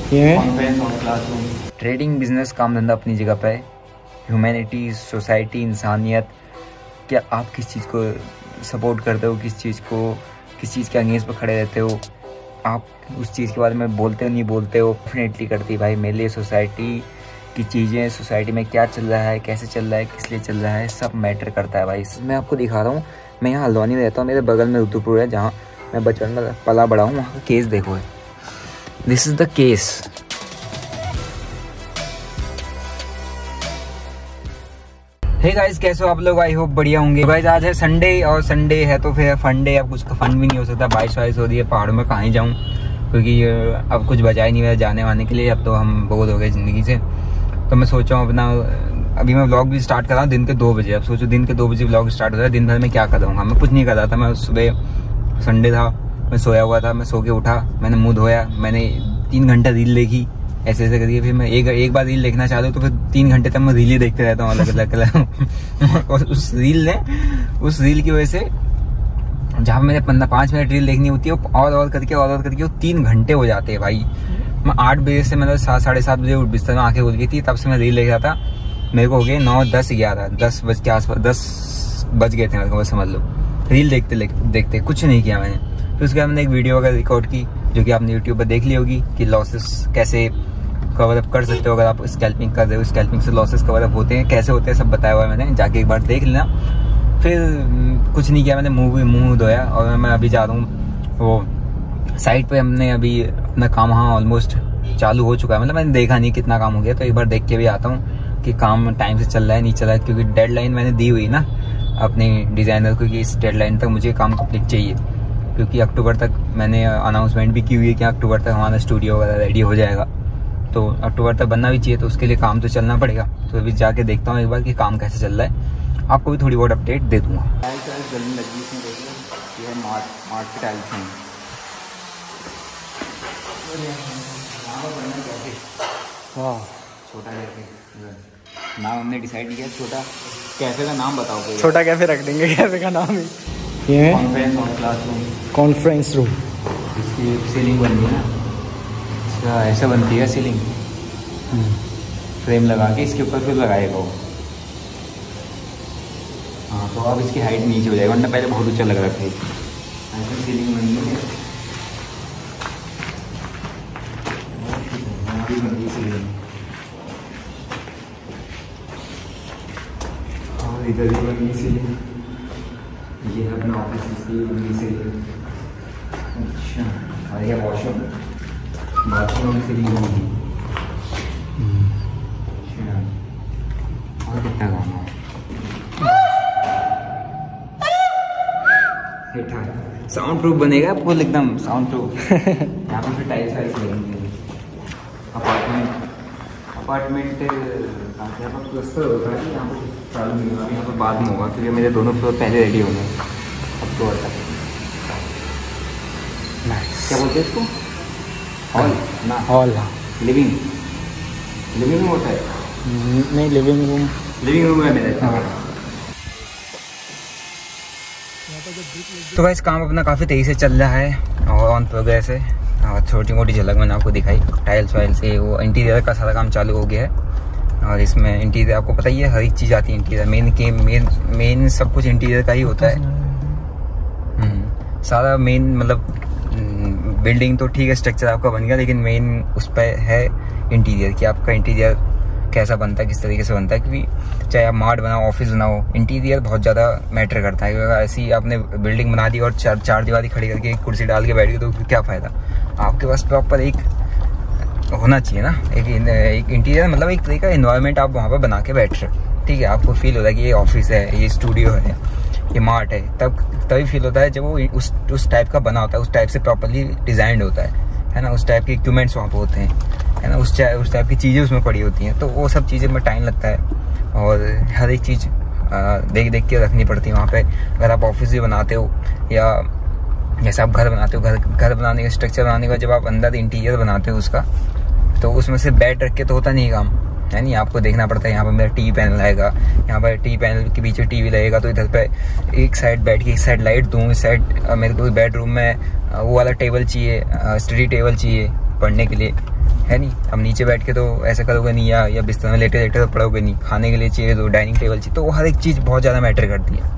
Conference और classroom. Trading business काम धंधा अपनी जगह पे है। ह्यूमैनिटी, सोसाइटी, इंसानियत, क्या आप किस चीज़ को सपोर्ट करते हो, किस चीज़ के अगेंस्ट पर खड़े रहते हो, आप उस चीज़ के बारे में बोलते हो नहीं बोलते हो, डेफिनेटली करती है भाई। मेरे लिए सोसाइटी की चीज़ें, सोसाइटी में क्या चल रहा है, कैसे चल रहा है, किस लिए चल रहा है, सब मैटर करता है भाई। मैं आपको दिखा रहा हूँ, मैं यहाँ हल्द्वानी में रहता हूँ, मेरे बगल में रुद्रपुर है जहाँ मैं बचपन में पला बड़ा हूँ। वहाँ का केस देखो है, this is the case. Hey guys, कैसे हो आप लोग? आई होप बढ़िया होंगे। गाइस आज है संडे, और संडे है तो फिर फन डे। अब कुछ फन भी नहीं हो सकता, बारिश वारिश हो रही है, पहाड़ों में कहाँ ही जाऊँ, क्योंकि अब कुछ बचा ही नहीं मेरा जाने वाने के लिए। अब तो हम बोर हो गए ज़िंदगी से, तो मैं सोचा हूँ अपना, अभी मैं व्लॉग भी स्टार्ट कर रहा हूँ दिन के 2 बजे। अब सोचो दिन के 2 बजे व्लॉग स्टार्ट हो रहा है, दिन भर में क्या कर दूँगा। मैं कुछ नहीं कर रहा था, मैं सुबह संडे था, मैं सोया हुआ था, मैं सो के उठा, मैंने मुँह धोया, मैंने 3 घंटा रील देखी, ऐसे ऐसे करिए। फिर मैं एक बार रील देखना चाहता हूँ तो फिर 3 घंटे तक मैं रील ही देखते रहता हूँ, अलग अलग कलर। और उस रील की वजह से जहाँ मैंने 5 मिनट रील देखनी होती है, और करके वो 3 घंटे हो जाते हैं भाई। मैं 8 बजे से, मतलब 7, साढ़े 7 बजे बिस्तर में आंखें खुल गई थी, तब से मैं रील देख रहा था। मेरे को हो गए 9, 10, 11, 10 बज के आसपास, 10 बज गए थे मेरे को, बस समझ लो। रील देखते कुछ नहीं किया मैंने। फिर उसके बाद मैंने एक वीडियो वगैरह रिकॉर्ड की, जो कि आपने यूट्यूब पर देख ली होगी, कि लॉसेस कैसे कवर अप कर सकते हो अगर आप स्कैल्पिंग कर रहे हो। स्कैल्पिंग से लॉसेस कवर अप होते हैं, कैसे होते हैं, सब बताया हुआ है मैंने, जाके एक बार देख लेना। फिर कुछ नहीं किया मैंने, मुंह धोया, और मैं अभी जा रहा हूँ वो साइट पे। हमने अभी अपना काम वहाँ ऑलमोस्ट चालू हो चुका है, मतलब मैंने देखा नहीं कितना काम हो गया, तो एक बार देख के भी आता हूँ कि काम टाइम से चल रहा है नहीं चल रहा है, क्योंकि डेडलाइन मैंने दी हुई ना अपने डिज़ाइनर को कि इस डेडलाइन तक मुझे काम कंप्लीट चाहिए, क्योंकि अक्टूबर तक मैंने अनाउंसमेंट भी की हुई है कि अक्टूबर तक हमारा स्टूडियो वगैरह रेडी हो जाएगा, तो अक्टूबर तक बनना भी चाहिए, तो उसके लिए काम तो चलना पड़ेगा। तो अभी जाके देखता हूँ एक बार कि काम कैसे चल रहा है, आपको भी थोड़ी बहुत अपडेट दे दूँगा। टाइल्स जलने लगी इसमें, देखिए ये मार्ट की टाइल्स हैं। वाह, छोटा कैफे नाम हमने डिसाइड किया। छोटा कैफे का नाम बताओ कोई। छोटा कैफे रख देंगे, कैफे का नाम ही। ये है कॉन्फ्रेंस और क्लासरूम, कॉन्फ्रेंस रूम। इसकी सीलिंग बनती है ना, अच्छा ऐसा बनती है सीलिंग, फ्रेम लगा के इसके ऊपर फिर लगाएगा वो। हाँ, तो अब इसकी हाइट नीचे हो जाएगी, वरना पहले बहुत ऊंचा लग रहा था। ऐसा सीलिंग बनी है, और इधर भी बनी सीलिंग। ये है अपना ऑफिस, इसकी बनी सीलिंग। अच्छा, और ये वॉशरूम, बाथरूम में सीलिंग होगी। अच्छा, और कितना काम है। साउंड प्रूफ बनेगा फुल, एकदम साउंड प्रूफ। यहाँ पर फिर टाइल्स वाइल्स लगेंगे। अपार्टमेंट यहाँ पर क्लस्टर होता है, यहाँ पर चालू नहीं होगा, यहाँ पर बाद में होगा, क्योंकि मेरे दोनों फ्लोर पहले रेडी होंगे अक्टूबर तक। क्या बोलते हैं इसको? हॉल ना, हॉल। हाँ, लिविंग रूम होता है। नहीं, लिविंग रूम है मेरे। तो गाइस काम अपना काफ़ी तेज़ी से चल रहा है और ऑन प्रोग्रेस है। और छोटी मोटी झलक मैंने आपको दिखाई, टाइल्स वाइल से वो इंटीरियर का सारा काम चालू हो गया है। और इसमें इंटीरियर आपको पता ही है, हर एक चीज़ आती है इंटीरियर। मेन सब कुछ इंटीरियर का ही होता है। सारा मेन, मतलब बिल्डिंग तो ठीक है, स्ट्रक्चर आपका बन गया, लेकिन मेन उस पर है इंटीरियर, कि आपका इंटीरियर कैसा बनता है, किस तरीके से बनता है। क्योंकि चाहे आप मार्ट बनाओ, ऑफिस बनाओ, इंटीरियर बहुत ज़्यादा मैटर करता है। क्योंकि ऐसी आपने बिल्डिंग बना दी और चार दीवारी खड़ी करके एक कुर्सी डाल के बैठ गए, तो क्या फ़ायदा। आपके पास प्रॉपर एक होना चाहिए ना, एक इंटीरियर, मतलब एक तरीके का इन्वायरमेंट आप वहाँ पर बना के बैठ रहे हो। ठीक है, आपको फील होता है कि ये ऑफिस है, ये स्टूडियो है, ये मार्ट है, तभी फील होता है जब वो उस टाइप का बना होता है, उस टाइप से प्रॉपरली डिज़ाइंड होता है ना, उस टाइप के इक्विपमेंट्स वहाँ पर होते हैं, है ना, उस टाइप की चीज़ें उसमें पड़ी होती हैं। तो वो सब चीज़ें में टाइम लगता है, और हर एक चीज़ देख के रखनी पड़ती है वहाँ पे। अगर आप ऑफिस भी बनाते हो, या जैसे आप घर बनाते हो, घर बनाने का स्ट्रक्चर बनाने का, जब आप अंदर इंटीरियर बनाते हो उसका, तो उसमें से बेड रख के तो होता नहीं काम, है नहीं। आपको देखना पड़ता है, यहाँ पर मेरा टी पैनल आएगा, यहाँ पर टी पैनल के पीछे टीवी लगेगा, तो इधर पे एक साइड बैठ के एक साइड लाइट दूँ, इस साइड मेरे को बेडरूम में वो वाला टेबल चाहिए, स्टडी टेबल चाहिए पढ़ने के लिए, है नहीं। अब नीचे बैठ के तो ऐसा करोगे नहीं, या बिस्तर में लेटे लेटे तो पढ़ोगे नहीं, खाने के लिए चाहिए तो डाइनिंग टेबल चाहिए, तो हर एक चीज़ बहुत ज़्यादा मैटर करती है।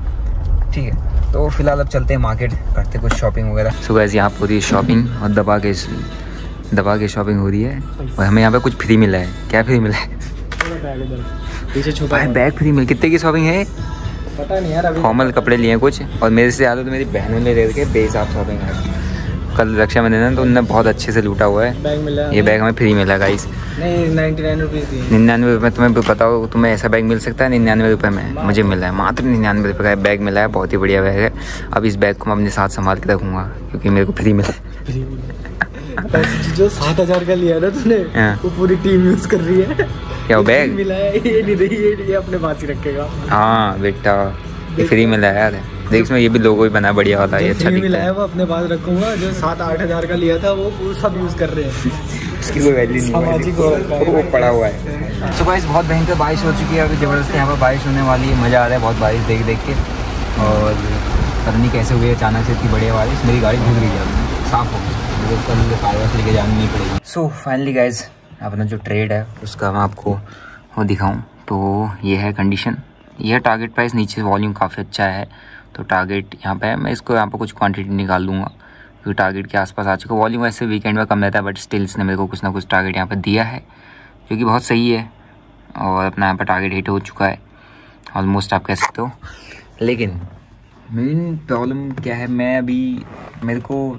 ठीक है, तो फिलहाल अब चलते हैं मार्केट, करते कुछ शॉपिंग वगैरह। सो गाइस यहाँ पर हो रही है शॉपिंग, और दबा के शॉपिंग हो रही है, और हमें यहाँ पे कुछ फ्री मिला है। क्या फ्री मिला है? बैग फ्री मिल। कितने की शॉपिंग है? पता नहीं यार, अभी फॉर्मल कपड़े लिए हैं कुछ, और मेरे से ज़्यादा तो मेरी बहनों ने ले रखे बेहिसाब शॉपिंग है। कल रक्षाबंधन है तो उन्होंने बहुत अच्छे से लूटा हुआ है। बैग मिला, ये बैग हमें फ्री मिला गाइस। नहीं 99 रुपीज़ दिए। 99 रुपये। तुम्हें बताओ तुम्हें ऐसा बैग मिल सकता है 99 रुपये में? मुझे मिला है मात्र 99 रुपये का बैग मिला है, बहुत ही बढ़िया बैग है। अब इस बैग को मैं अपने साथ संभाल के रखूँगा क्योंकि मेरे को फ्री मिला। जो 7,000 का लिया ना तूने, वो पूरी टीम यूज कर रही है। क्या वो बैग मिला है? ये नहीं रही, ये अपने पास ही रखेगा। हाँ बेटा, फ्री मिला है यार। देख इसमें ये भी लोगो भी बना बढ़िया वाला, ये अच्छा मिला है, वो अपने पास रखूंगा। जो 7-8 हज़ार का लिया था वो सब यूज कर रहे हैं, उसकी कोई वैल्यू नहीं है, वो पड़ा हुआ है। तो गाइस बहुत भयंकर बारिश हो चुकी है, अभी ज़बरदस्त यहाँ पर बारिश होने वाली है। मज़ा आ रहा है बहुत बारिश देख के, और पता नहीं कैसे हुई अचानक से इतनी बढ़िया बारिश। मेरी गाड़ी धुल गई है, साफ़ हो गई, मुझे कल कारवां से लेके जानी नहीं पड़ेगी। सो फाइनली गाइस अपना जो ट्रेड है उसका मैं आपको वो दिखाऊँ तो ये है कंडीशन। यह टारगेट प्राइस, नीचे वॉल्यूम काफ़ी अच्छा है, तो टारगेट यहाँ पे है। मैं इसको यहाँ पर कुछ क्वांटिटी निकाल लूँगा क्योंकि टारगेट के आसपास आ चुका। वॉल्यूम वैसे वीकेंड में कम रहता है, बट स्टिल इसने मेरे को कुछ ना कुछ टारगेट यहाँ पर दिया है जो कि बहुत सही है, और अपना यहाँ पर टारगेट हिट हो चुका है ऑलमोस्ट, आप कह सकते हो। लेकिन मेन प्रॉब्लम क्या है, मैं अभी मेरे को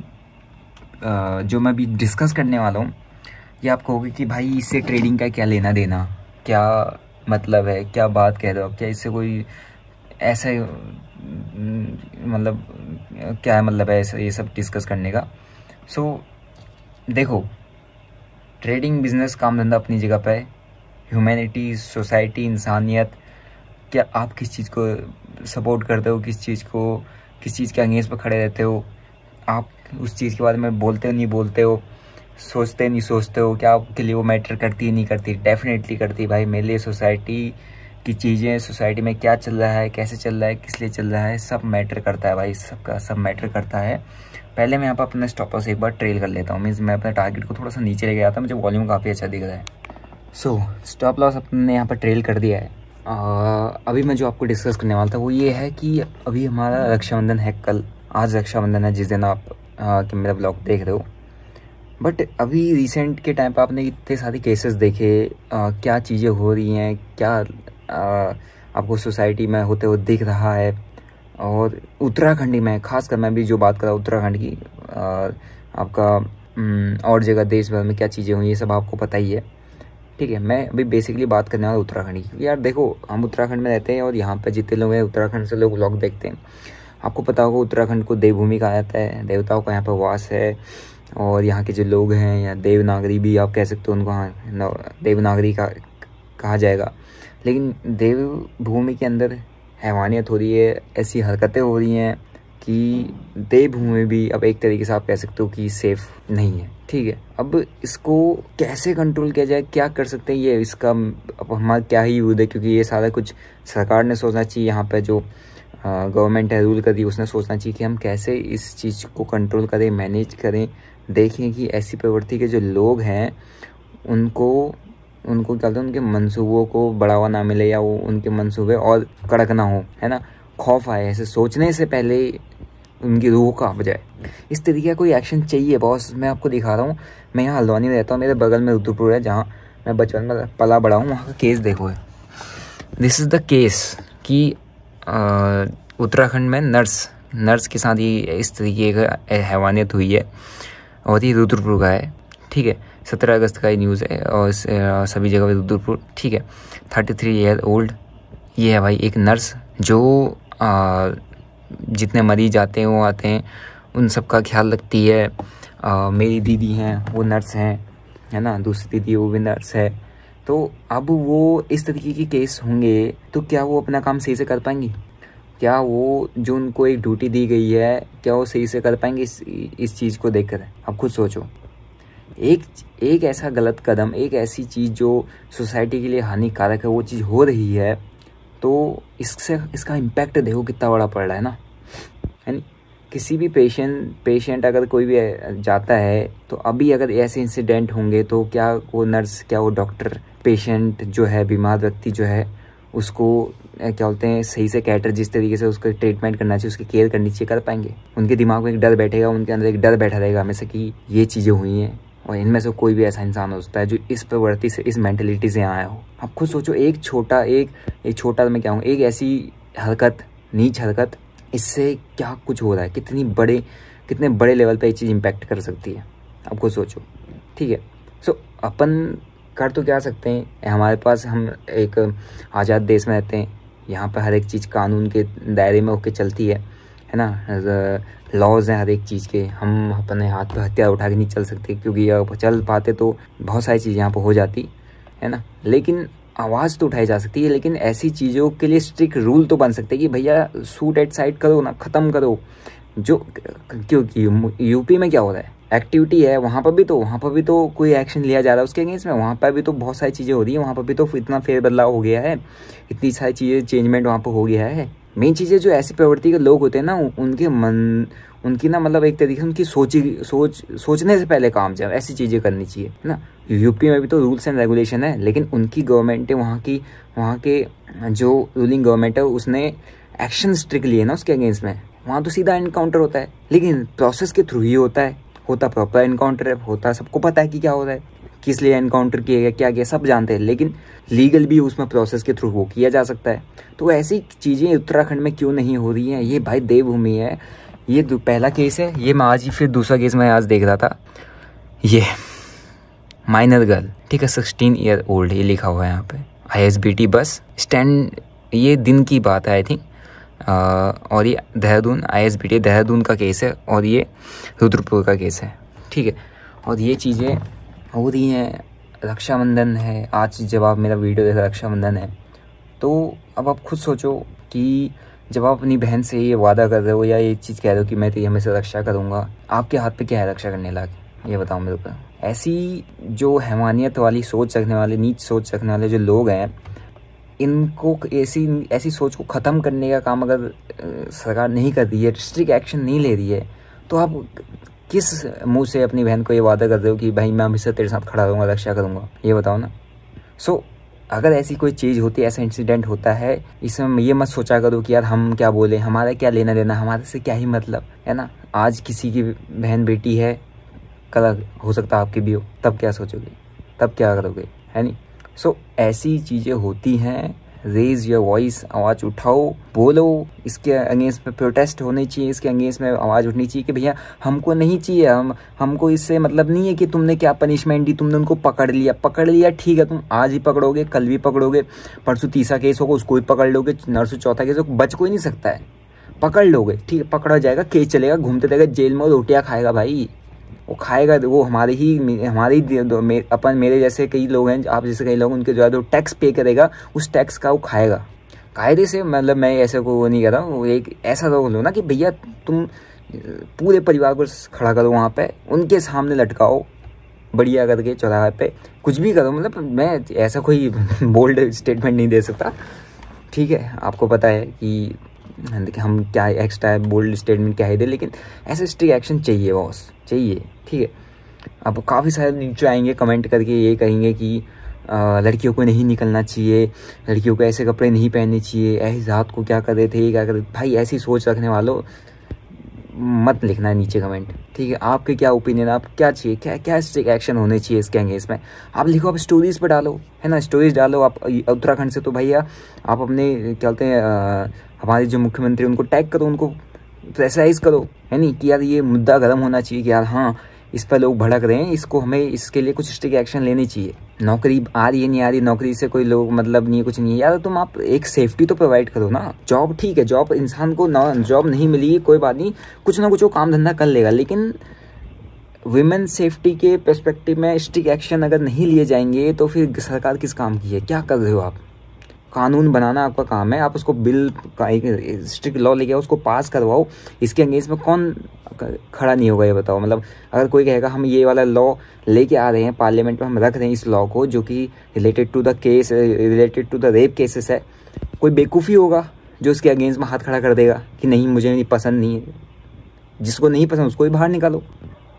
जो मैं अभी डिस्कस करने वाला हूँ, ये आप कहोगे कि भाई इससे ट्रेडिंग का क्या लेना देना, क्या मतलब है, क्या बात कह रहे हो, क्या इससे कोई ऐसे मतलब क्या है, मतलब है ऐसा ये सब डिस्कस करने का। सो देखो, ट्रेडिंग बिजनेस काम धंधा अपनी जगह पे है, ह्यूमैनिटी, सोसाइटी, इंसानियत, क्या आप किस चीज़ को सपोर्ट करते हो, किस चीज़ के अगेंस्ट पर खड़े रहते हो, आप उस चीज़ के बारे में बोलते हो नहीं बोलते हो, सोचते नहीं सोचते हो, क्या आपके लिए वो मैटर करती है नहीं करती? डेफिनेटली करती है भाई। मेरे लिए सोसाइटी की चीज़ें, सोसाइटी में क्या चल रहा है, कैसे चल रहा है, किस लिए चल रहा है, सब मैटर करता है भाई, सबका सब मैटर करता है। पहले मैं यहाँ पर अपने स्टॉप लॉस एक बार ट्रेल कर लेता हूँ, मीन्स मैं अपने टारगेट को थोड़ा सा नीचे लेके आता हूँ, मुझे वॉल्यूम काफ़ी अच्छा दिख रहा है। सो स्टॉप लॉस अपने यहाँ पर ट्रेल कर दिया है। अभी मैं जो आपको डिस्कस करने वाला था वो ये है कि अभी हमारा रक्षाबंधन है कल, आज रक्षाबंधन है जिस दिन आप कि मेरा ब्लॉग देख रहे हो। बट अभी रिसेंट के टाइम पे आपने इतने सारे केसेस देखे, क्या चीज़ें हो रही हैं, क्या आपको सोसाइटी में होते हुए दिख रहा है। और उत्तराखंड में खासकर मैं भी जो बात कर रहा हूँ उत्तराखंड की, आपका और जगह देश भर में क्या चीज़ें हुई ये सब आपको पता ही है। ठीक है, मैं अभी बेसिकली बात करने वाला उत्तराखंड की। यार देखो, हम उत्तराखंड में रहते हैं और यहाँ पे जितने लोग हैं उत्तराखंड से लोग व्लॉग देखते हैं, आपको पता होगा उत्तराखंड को देवभूमि कहा जाता है, देवताओं का यहाँ पर वास है। और यहाँ के जो लोग हैं, या देवनागरी भी आप कह सकते हो उनको, हाँ देवनागरी का कहा जाएगा। लेकिन देवभूमि के अंदर हैवानियत हो रही है, ऐसी हरकतें हो रही हैं कि देवभूमि भी अब एक तरीके से आप कह सकते हो कि सेफ नहीं है। ठीक है, अब इसको कैसे कंट्रोल किया जाए, क्या कर सकते हैं, ये इसका अब हमारा क्या ही यूज है, क्योंकि ये सारा कुछ सरकार ने सोचना चाहिए। यहाँ पे जो गवर्नमेंट है रूल कर दी, उसने सोचना चाहिए कि हम कैसे इस चीज़ को कंट्रोल करें, मैनेज करें। देखें कि ऐसी प्रवृत्ति के जो लोग हैं उनको क्या बोलते हैं, उनके मंसूबों को बढ़ावा ना मिले, या वो उनके मंसूबे और कड़क ना हो, है ना, खौफ आए, ऐसे सोचने से पहले उनकी रूह कांप जाए। इस तरीके का कोई एक्शन चाहिए बॉस। मैं आपको दिखा रहा हूँ, मैं यहाँ हल्द्वानी में रहता हूँ, मेरे बगल में रुद्रपुर है जहाँ मैं बचपन में पला बड़ा हूँ। वहाँ का केस देखो है, दिस इज़ द केस कि उत्तराखंड में नर्स के साथ ये इस तरीके का हैवानियत हुई है, और ये रुद्रपुर का है। ठीक है, 17 अगस्त का ये न्यूज़ है, और सभी जगह पे रुद्रपुर। ठीक है, 33 ईयर ओल्ड ये है भाई, एक नर्स जो जितने मरीज आते हैं वो आते हैं, उन सब का ख्याल रखती है। मेरी दीदी हैं वो नर्स हैं, है ना, दूसरी दीदी वो भी नर्स है। तो अब वो इस तरीके के केस होंगे तो क्या वो अपना काम सही से कर पाएंगी? क्या वो जो उनको एक ड्यूटी दी गई है, क्या वो सही से कर पाएंगे इस चीज़ को देखकर? आप खुद सोचो, एक ऐसा गलत कदम, एक ऐसी चीज़ जो सोसाइटी के लिए हानिकारक है, वो चीज़ हो रही है, तो इसका इम्पैक्ट देखो कितना बड़ा पड़ रहा है ना, है नहीं? किसी भी पेशेंट अगर कोई भी जाता है तो अभी अगर ऐसे इंसिडेंट होंगे तो क्या वो नर्स, क्या वो डॉक्टर पेशेंट जो है, बीमार व्यक्ति जो है, उसको क्या बोलते हैं सही से कैटर जिस तरीके से उसका ट्रीटमेंट करना चाहिए, उसकी केयर करनी चाहिए, कर पाएंगे? उनके दिमाग में एक डर बैठेगा, उनके अंदर एक डर बैठा रहेगा हमेशा कि ये चीज़ें हुई हैं। और इनमें से कोई भी ऐसा इंसान हो सकता है जो इस प्रवृत्ति से, इस मेंटेलिटी से आया हो। आप खुद सोचो, एक छोटा मैं क्या हूँ, एक ऐसी हरकत, नीच हरकत, इससे क्या कुछ हो रहा है, कितने बड़े लेवल पे ये चीज़ इम्पैक्ट कर सकती है, आप खुद सोचो। ठीक है, सो अपन कर तो क्या सकते हैं, हमारे पास, हम एक आज़ाद देश में रहते हैं, यहाँ पर हर एक चीज़ कानून के दायरे में होकर चलती है ना, लॉज हैं हर एक चीज़ के। हम अपने हाथ पे हथियार उठा के नहीं चल सकते, क्योंकि अगर चल पाते तो बहुत सारी चीज़ें यहाँ पर हो जाती है ना, लेकिन आवाज़ तो उठाई जा सकती है। लेकिन ऐसी चीज़ों के लिए स्ट्रिक्ट रूल तो बन सकते हैं कि भैया शूट एट साइड करो ना, ख़त्म करो। जो क्योंकि यूपी में क्या हो रहा है, एक्टिविटी है, वहाँ पर भी तो कोई एक्शन लिया जा रहा है उसके अगेंस्ट में। वहाँ पर भी तो बहुत सारी चीज़ें हो रही है, वहाँ पर भी तो इतना फेर बदलाव हो गया है, इतनी सारी चीज़ें चेंजमेंट वहाँ पर हो गया है। मेन चीज़ें जो ऐसी प्रवृत्ति के लोग होते हैं ना, उनकी ना मतलब एक तरीके से उनकी सोचने से पहले काम चाहिए, ऐसी चीज़ें करनी चाहिए ना। यूपी में भी तो रूल्स एंड रेगुलेशन है, लेकिन उनकी गवर्नमेंट है, वहाँ के जो रूलिंग गवर्नमेंट है, उसने एक्शन स्ट्रिक्ट लिए ना उसके अगेंस्ट में। वहाँ तो सीधा एनकाउंटर होता है, लेकिन प्रोसेस के थ्रू ही होता प्रॉपर एनकाउंटर है, होता सबको पता है कि क्या हो रहा है, किस लिए एनकाउंटर किया गया, क्या किया, सब जानते हैं, लेकिन लीगल भी उसमें प्रोसेस के थ्रू वो किया जा सकता है। तो ऐसी चीज़ें उत्तराखंड में क्यों नहीं हो रही हैं? ये भाई देवभूमि है, ये पहला केस है, ये मैं आज ही फिर दूसरा केस मैं आज देख रहा था। ये माइनर गर्ल, ठीक है, 16 ईयर ओल्ड, ये लिखा हुआ है यहाँ पे, ISBT बस स्टैंड, ये दिन की बात है आई थिंक। और ये देहरादून, ISBT देहरादून का केस है, और ये रुद्रपुर का केस है, ठीक है। और ये चीज़ें हो रही हैं, रक्षाबंधन है आज, जब आप मेरा वीडियो देखा रक्षाबंधन है, तो अब आप खुद सोचो कि जब आप अपनी बहन से ये वादा कर रहे हो या ये चीज़ कह रहे हो कि मैं तेरी हमेशा रक्षा करूँगा, आपके हाथ पे क्या है रक्षा करने लायक, ये बताओ मेरे को। ऐसी जो हैवानियत वाली सोच रखने वाले, नीच सोच रखने वाले जो लोग हैं, इनको ऐसी सोच को ख़त्म करने का काम अगर सरकार नहीं कर रही है, स्ट्रिक्ट एक्शन नहीं ले रही है, तो आप किस मुंह से अपनी बहन को ये वादा कर रहे हो कि भाई मैं हमेशा तेरे साथ खड़ा रहूँगा, रक्षा करूँगा, ये बताओ ना। सो अगर ऐसी कोई चीज़ होती है, ऐसा इंसिडेंट होता है, इसमें ये मत सोचा करो कि यार हम क्या बोले, हमारा क्या लेना देना, हमारे से क्या ही मतलब है ना। आज किसी की बहन बेटी है, कल हो सकता है आपकी भी हो, तब क्या सोचोगे, तब क्या करोगे, है नहीं। सो ऐसी चीज़ें होती हैं, रेज योर वॉइस, आवाज़ उठाओ, बोलो, इसके अगेंस्ट में प्रोटेस्ट होनी चाहिए, इसके अगेंस्ट में आवाज़ उठनी चाहिए कि भैया हमको नहीं चाहिए, हमको इससे मतलब नहीं है कि तुमने क्या पनिशमेंट दी, तुमने उनको पकड़ लिया, ठीक है, तुम आज ही पकड़ोगे, कल भी पकड़ोगे, परसों तीसरा केस होगा उसको भी पकड़ लोगे, नरसों चौथा केस होगा, बच कोई नहीं सकता है, पकड़ लोगे, ठीक है, पकड़ा जाएगा, केस चलेगा, घूमते रहेगा जेल में, रोटियाँ खाएगा भाई, वो खाएगा, वो मेरे जैसे कई लोग हैं, आप जैसे कई लोग, उनके जो टैक्स पे करेगा, उस टैक्स का वो खाएगा कायदे से। मतलब मैं ऐसे को वो नहीं कर रहा हूँ, एक ऐसा रोल लो ना कि भैया तुम पूरे परिवार को खड़ा करो वहाँ पे, उनके सामने लटकाओ बढ़िया करके चौराहे पे, कुछ भी करो। मतलब मैं ऐसा कोई बोल्ड स्टेटमेंट नहीं दे सकता, ठीक है, आपको पता है कि हम क्या एक्स्ट्रा बोल्ड स्टेटमेंट क्या ही दे, लेकिन ऐसे स्ट्रिक्ट एक्शन चाहिए बॉस, चाहिए, ठीक है। अब काफ़ी सारे नीचे आएंगे कमेंट करके, ये कहेंगे कि लड़कियों को नहीं निकलना चाहिए, लड़कियों को ऐसे कपड़े नहीं पहनने चाहिए, ऐसी रात को क्या कर रहे थे, क्या कर रहे थे। भाई ऐसी सोच रखने वालों मत लिखना है नीचे कमेंट, ठीक है। आपके क्या ओपिनियन, आप क्या चाहिए, क्या स्ट्रिक्ट एक्शन होने चाहिए इसके अगेंस्ट में, आप लिखो, आप स्टोरीज पे डालो, है ना, स्टोरीज डालो। आप उत्तराखंड से तो भैया आप अपने क्या बोलते हैं, हमारे जो मुख्यमंत्री उनको टैग करो, उनको प्रेशराइज करो, है नहीं, कि यार ये मुद्दा गर्म होना चाहिए कि यार हाँ इस पर लोग भड़क रहे हैं, इसको हमें इसके लिए कुछ स्ट्रिक्ट एक्शन लेनी चाहिए। नौकरी आ रही है नहीं आ रही, नौकरी से कोई लोग मतलब नहीं है, कुछ नहीं है यार, तुम आप एक सेफ्टी तो प्रोवाइड करो ना। जॉब ठीक है, जॉब इंसान को जॉब नहीं मिली कोई बात नहीं, कुछ ना कुछ वो काम धंधा कर लेगा, लेकिन वुमेन सेफ्टी के पर्सपेक्टिव में स्ट्रिक्ट एक्शन अगर नहीं लिए जाएंगे तो फिर सरकार किस काम की है, क्या कर रहे हो आप। कानून बनाना आपका काम है, आप उसको बिल का एक स्ट्रिक्ट लॉ लेके उसको पास करवाओ, इसके अगेंस्ट में कौन खड़ा नहीं होगा ये बताओ। मतलब अगर कोई कहेगा हम ये वाला लॉ लेके आ रहे हैं पार्लियामेंट में, हम रख रहे हैं इस लॉ को जो कि related to the rape cases है, कोई बेवकूफ़ी होगा जो उसके अगेंस्ट में हाथ खड़ा कर देगा कि नहीं मुझे नहीं पसंद नहीं है, जिसको नहीं पसंद उसको भी बाहर निकालो।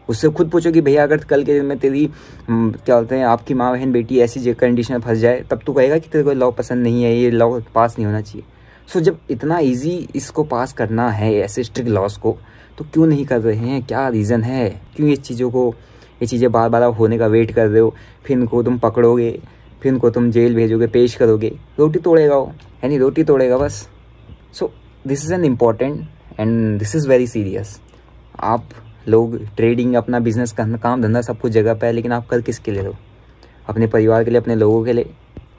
उससे खुद पूछो कि भैया अगर कल के दिन में तेरी क्या बोलते हैं आपकी माँ बहन बेटी ऐसी कंडीशन में फंस जाए, तब तू कहेगा कि तेरे को लॉ पसंद नहीं है, ये लॉ पास नहीं होना चाहिए। सो जब इतना ईजी इसको पास करना है ऐसे स्ट्रिक्ट लॉस को, तो क्यों नहीं कर रहे हैं? क्या रीज़न है? क्यों ये चीज़ें बार बार होने का वेट कर रहे हो? फिर इनको तुम पकड़ोगे, फिर इनको तुम जेल भेजोगे, पेश करोगे, रोटी तोड़ेगा वो, है नहीं, रोटी तोड़ेगा बस। सो this is an important and this is very serious. आप लोग ट्रेडिंग, अपना बिजनेस करना, काम धंधा सब कुछ जगह पे है, लेकिन आप कर किसके लिए हो? अपने परिवार के लिए, अपने लोगों के लिए।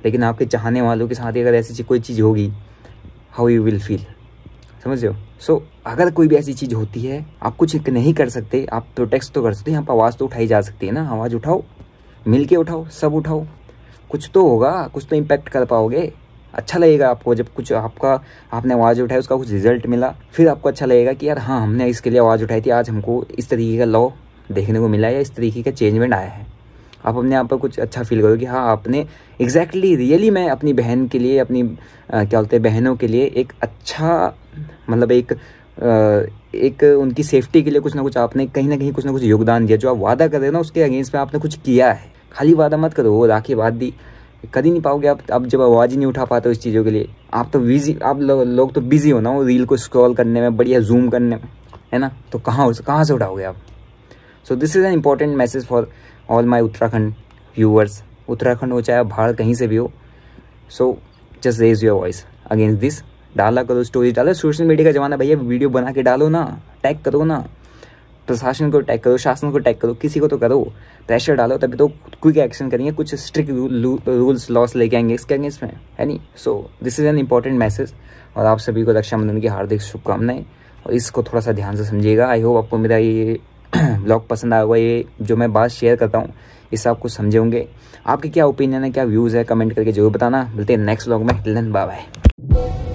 लेकिन आपके चाहने वालों के साथ ही अगर ऐसी कोई चीज़ होगी, हाउ यू विल फील, समझ रहे हो? सो अगर कोई भी ऐसी चीज़ होती है, आप कुछ नहीं कर सकते, आप प्रोटेक्ट तो कर सकते हैं, यहाँ पर आवाज़ तो उठाई जा सकती है ना। आवाज़ उठाओ, मिल के उठाओ, सब उठाओ, कुछ तो होगा, कुछ तो इम्पैक्ट कर पाओगे। अच्छा लगेगा आपको जब कुछ आपने आवाज़ उठाई, उसका कुछ रिजल्ट मिला, फिर आपको अच्छा लगेगा कि यार हाँ, हमने इसके लिए आवाज़ उठाई थी, आज हमको इस तरीके का लॉ देखने को मिला है या इस तरीके का चेंजमेंट आया है। आप अपने आप पर कुछ अच्छा फील करो कि हाँ, आपने एग्जैक्टली रियली मैं अपनी बहन के लिए, अपनी क्या बोलते हैं बहनों के लिए एक अच्छा, मतलब एक उनकी सेफ्टी के लिए कुछ ना कुछ आपने कहीं ना कहीं कुछ ना कुछ योगदान दिया। जो आप वादा कर रहे हो ना, उसके अगेंस्ट में आपने कुछ किया है। खाली वादा मत करो, वो राखी बात दी कर ही नहीं पाओगे आप जब आवाज़ ही नहीं उठा पाते हो इस चीज़ों के लिए। आप तो बिजी, आप लोग तो बिजी हो ना वो रील को स्क्रॉल करने में, बढ़िया जूम करने में, है ना। तो कहाँ से उठाओगे आप? So this is an important message for all my Uttarakhand viewers. Uttarakhand हो चाहे बाहर कहीं से भी हो, so just raise your voice against this. डाला करो, स्टोरी डालो, सोशल मीडिया का ज़माना भैया, वीडियो बना के डालो ना, टैग करो ना, प्रशासन को टैग करो, शासन को टैग करो, किसी को तो करो, प्रेशर डालो, तभी तो क्विक एक्शन करेंगे, कुछ स्ट्रिक्ट रूल्स लॉस लेके आएंगे इसके अगेंस्ट में, है नहीं। सो this is an important message. और आप सभी को रक्षाबंधन की हार्दिक शुभकामनाएं, और इसको थोड़ा सा ध्यान से समझिएगा। आई होप आपको मेरा ये ब्लॉग पसंद आया होगा, ये जो मैं बात शेयर करता हूँ इससे आप कुछ समझे होंगे। आपके क्या ओपिनियन है, क्या व्यूज़ है, कमेंट करके जरूर बताना। मिलते हैं नेक्स्ट ब्लॉग में। Till then bye bye.